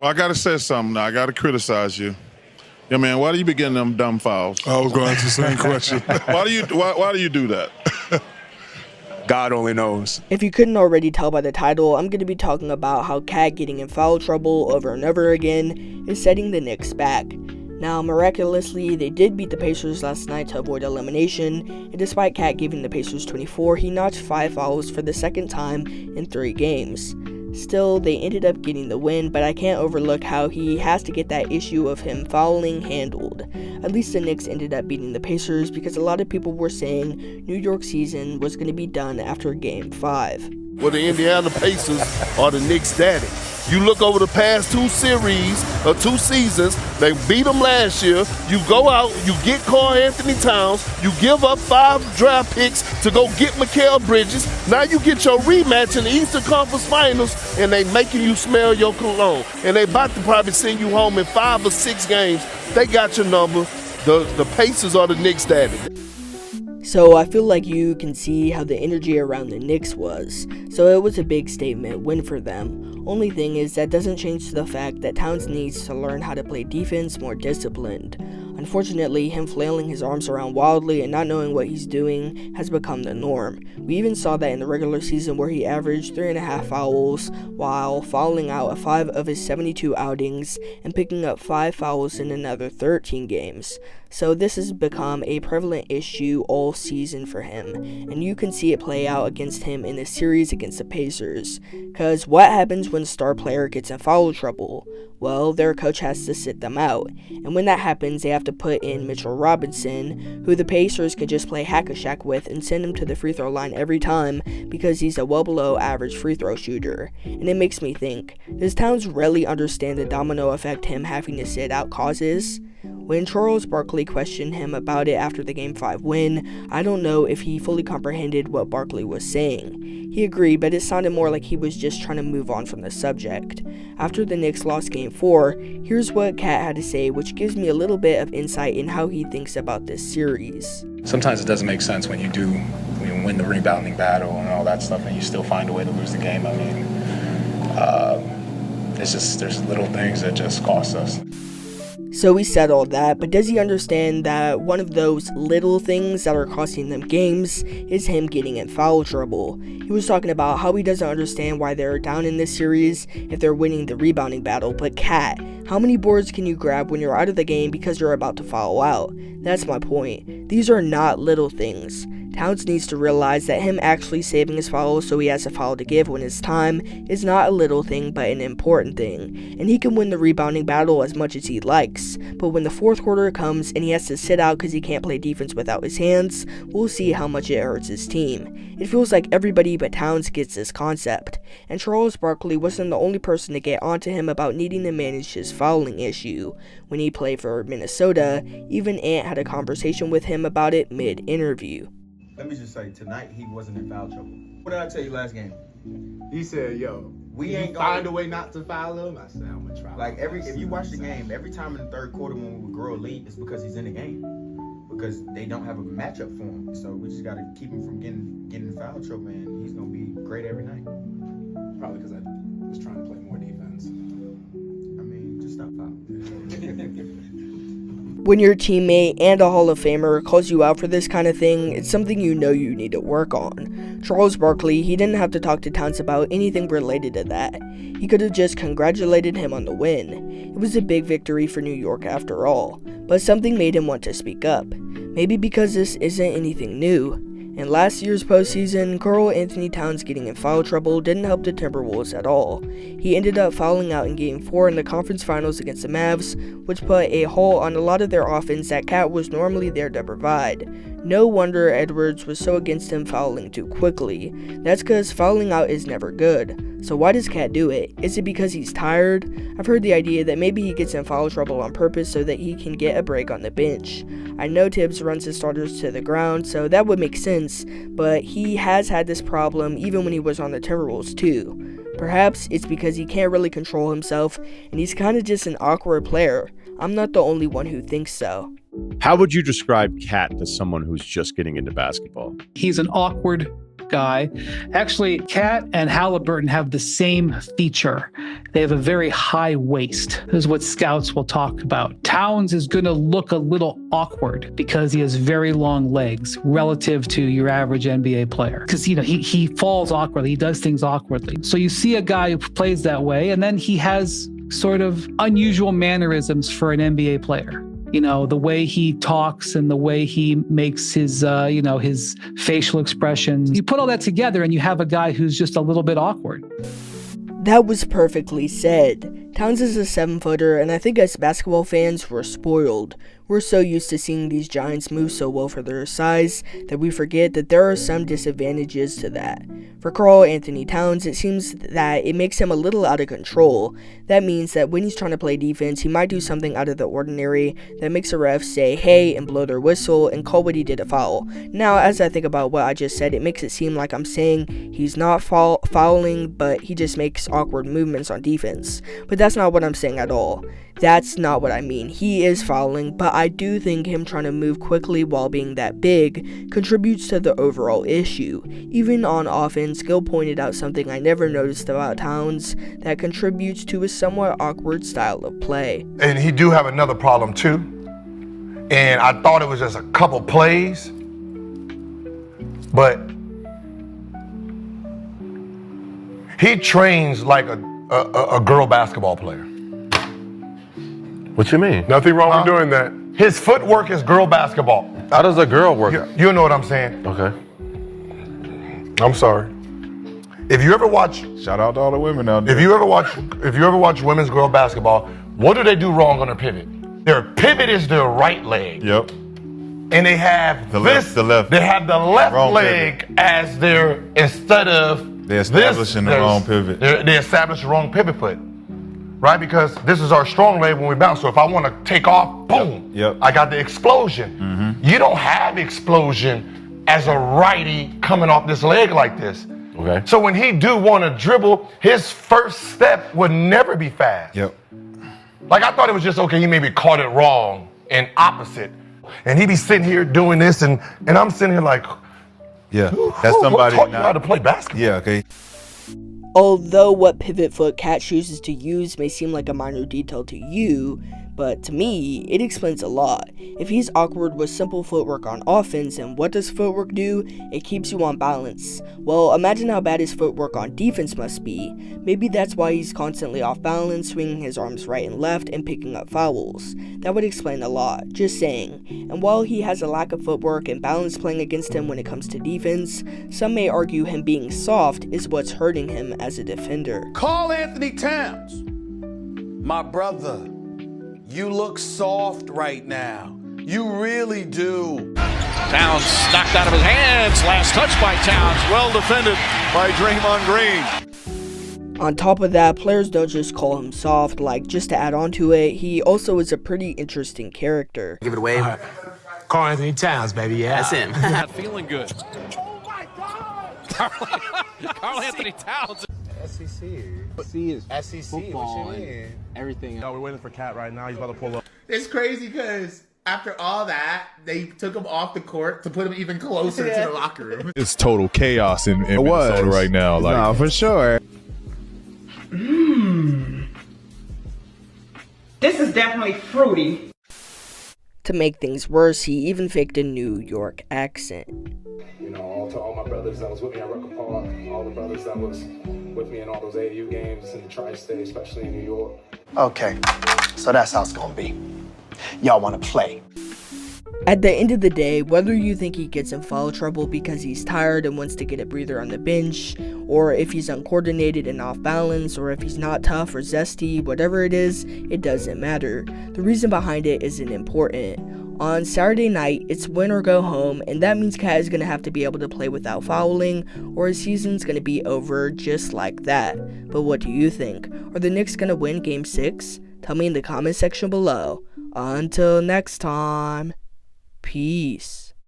Well, I got to say something now. I got to criticize you. Yeah, man, why do you be getting them dumb fouls? I was going to ask the same question. Why do you do that? God only knows. If you couldn't already tell by the title, I'm going to be talking about how Cat getting in foul trouble over and over again is setting the Knicks back. Now, miraculously, they did beat the Pacers last night to avoid elimination, and despite Cat giving the Pacers 24, he notched 5 fouls for the second time in 3 games. Still, they ended up getting the win, but I can't overlook how he has to get that issue of him fouling handled. At least the Knicks ended up beating the Pacers because a lot of people were saying New York's season was going to be done after Game 5. Well, the Indiana Pacers are the Knicks' daddy. You look over the past 2 series or 2 seasons, they beat them last year. You go out, you get Karl-Anthony Towns, you give up 5 draft picks to go get Mikal Bridges. Now you get your rematch in the Eastern Conference Finals, and they making you smell your cologne. And they about to probably send you home in 5 or 6 games. They got your number. The Pacers are the Knicks' daddy. So I feel like you can see how the energy around the Knicks was. So it was a big statement win for them. Only thing is that doesn't change the fact that Towns needs to learn how to play defense more disciplined. Unfortunately, him flailing his arms around wildly and not knowing what he's doing has become the norm. We even saw that in the regular season where he averaged 3.5 fouls while fouling out at 5 of his 72 outings and picking up 5 fouls in another 13 games. So this has become a prevalent issue all season for him, and you can see it play out against him in the series against the Pacers. Cause what happens when a star player gets in foul trouble? Well, their coach has to sit them out, and when that happens, they have to put in Mitchell Robinson, who the Pacers could just play hack-a-shack with and send him to the free throw line every time because he's a well below average free throw shooter. And it makes me think, does Towns really understand the domino effect him having to sit out causes? When Charles Barkley questioned him about it after the Game 5 win, I don't know if he fully comprehended what Barkley was saying. He agreed, but it sounded more like he was just trying to move on from the subject. After the Knicks lost Game 4, here's what Cat had to say, which gives me a little bit of insight in how he thinks about this series. Sometimes it doesn't make sense when you win the rebounding battle and all that stuff and you still find a way to lose the game. I mean, there's little things that just cost us. So he said all that, but does he understand that one of those little things that are costing them games is him getting in foul trouble? He was talking about how he doesn't understand why they're down in this series if they're winning the rebounding battle, but Cat, how many boards can you grab when you're out of the game because you're about to foul out? That's my point. These are not little things. Towns needs to realize that him actually saving his foul so he has a foul to give when it's time is not a little thing but an important thing, and he can win the rebounding battle as much as he likes, but when the fourth quarter comes and he has to sit out because he can't play defense without his hands, we'll see how much it hurts his team. It feels like everybody but Towns gets this concept, and Charles Barkley wasn't the only person to get onto him about needing to manage his fouling issue. When he played for Minnesota, even Ant had a conversation with him about it mid-interview. Let me just say, tonight he wasn't in foul trouble. What did I tell you last game? He said, "Yo, we ain't find a way not to foul him." I said, "I'm gonna try." Like if you watch the game, every time in the third quarter when we would grow a lead, it's because he's in the game. Because they don't have a matchup for him, so we just gotta keep him from getting in foul trouble, and he's gonna be great every night. Probably because I was trying to play more defense. I mean, just stop fouling. When your teammate and a Hall of Famer calls you out for this kind of thing, it's something you know you need to work on. Charles Barkley, he didn't have to talk to Towns about anything related to that. He could have just congratulated him on the win. It was a big victory for New York after all, but something made him want to speak up. Maybe because this isn't anything new. In last year's postseason, Karl-Anthony Towns getting in foul trouble didn't help the Timberwolves at all. He ended up fouling out in Game 4 in the conference finals against the Mavs, which put a halt on a lot of their offense that Cat was normally there to provide. No wonder Edwards was so against him fouling too quickly. That's because fouling out is never good. So why does Cat do it? Is it because he's tired? I've heard the idea that maybe he gets in foul trouble on purpose so that he can get a break on the bench. I know Tibbs runs his starters to the ground, so that would make sense, but he has had this problem even when he was on the Timberwolves too. Perhaps it's because he can't really control himself, and he's kind of just an awkward player. I'm not the only one who thinks so. How would you describe Cat to someone who's just getting into basketball? He's an awkward guy. Actually, Cat and Halliburton have the same feature. They have a very high waist. This is what scouts will talk about. Towns is going to look a little awkward because he has very long legs relative to your average NBA player. Because, he falls awkwardly. He does things awkwardly. So you see a guy who plays that way, and then he has sort of unusual mannerisms for an NBA player. The way he talks and the way he makes his, his facial expressions. You put all that together and you have a guy who's just a little bit awkward. That was perfectly said. Towns is a 7-footer, and I think as basketball fans, we're spoiled. We're so used to seeing these giants move so well for their size that we forget that there are some disadvantages to that. For Karl-Anthony Towns, it seems that it makes him a little out of control. That means that when he's trying to play defense, he might do something out of the ordinary that makes a ref say, hey, and blow their whistle and call what he did a foul. Now, as I think about what I just said, it makes it seem like I'm saying he's not fouling, but he just makes awkward movements on defense. But that's not what I'm saying at all. That's not what I mean. He is fouling, but I do think him trying to move quickly while being that big contributes to the overall issue. Even on offense, Gil pointed out something I never noticed about Towns that contributes to a somewhat awkward style of play. And he do have another problem too. And I thought it was just a couple plays, but he trains like a girl basketball player. What you mean? Nothing wrong with doing that. His footwork is girl basketball. How does a girl work? You know what I'm saying? Okay. I'm sorry. If you ever watch, Shout out to all the women out there. if you ever watch women's girl basketball, what do they do wrong on their pivot? Their pivot is their right leg. Yep. And they have The this, left. They have the left Wrong leg as their, instead of They're establishing the wrong pivot. They establish the wrong pivot foot. Right? Because this is our strong leg when we bounce. So if I want to take off, boom, Yep. I got the explosion. You don't have explosion as a righty coming off this leg like this. Okay. So when he do want to dribble, his first step would never be fast. Yep. Like I thought it was just, okay, he maybe caught it wrong and opposite. And he be sitting here doing this and I'm sitting here like, Yeah. That's somebody who taught you how to play basketball? Yeah, okay. Although what pivot foot Cat chooses to use may seem like a minor detail to you, but to me, it explains a lot. If he's awkward with simple footwork on offense, and what does footwork do? It keeps you on balance. Well, imagine how bad his footwork on defense must be. Maybe that's why he's constantly off balance, swinging his arms right and left, and picking up fouls. That would explain a lot, just saying. And while he has a lack of footwork and balance playing against him when it comes to defense, some may argue him being soft is what's hurting him as a defender. Karl-Anthony Towns, my brother, you look soft right now. You really do. Towns knocked out of his hands. Last touch by Towns. Well defended by Draymond Green. On top of that, players don't just call him soft. Like, just to add on to it, he also is a pretty interesting character. Give it away. Karl-Anthony Towns, baby, yeah. That's him. Not feeling good. Oh my God! Karl-Anthony Towns. SEC. SEC. Football What you and mean? everything. No, we're waiting for Cat right now. He's about to pull up. It's crazy because after all that, they took him off the court to put him even closer to the locker room. It's total chaos in Minnesota right now. Like, No, for sure. This is definitely fruity. To make things worse, he even faked a New York accent. You know, to all my brothers that was with me at Rucker Park, all the brothers that was with me in all those AAU games in the tri-state, especially in New York. Okay, so that's how it's gonna be. Y'all wanna play. At the end of the day, whether you think he gets in foul trouble because he's tired and wants to get a breather on the bench, or if he's uncoordinated and off balance, or if he's not tough or zesty, whatever it is, it doesn't matter. The reason behind it isn't important. On Saturday night, it's win or go home, and that means Cat is going to have to be able to play without fouling, or his season's going to be over just like that. But what do you think? Are the Knicks going to win Game 6? Tell me in the comment section below. Until next time, peace.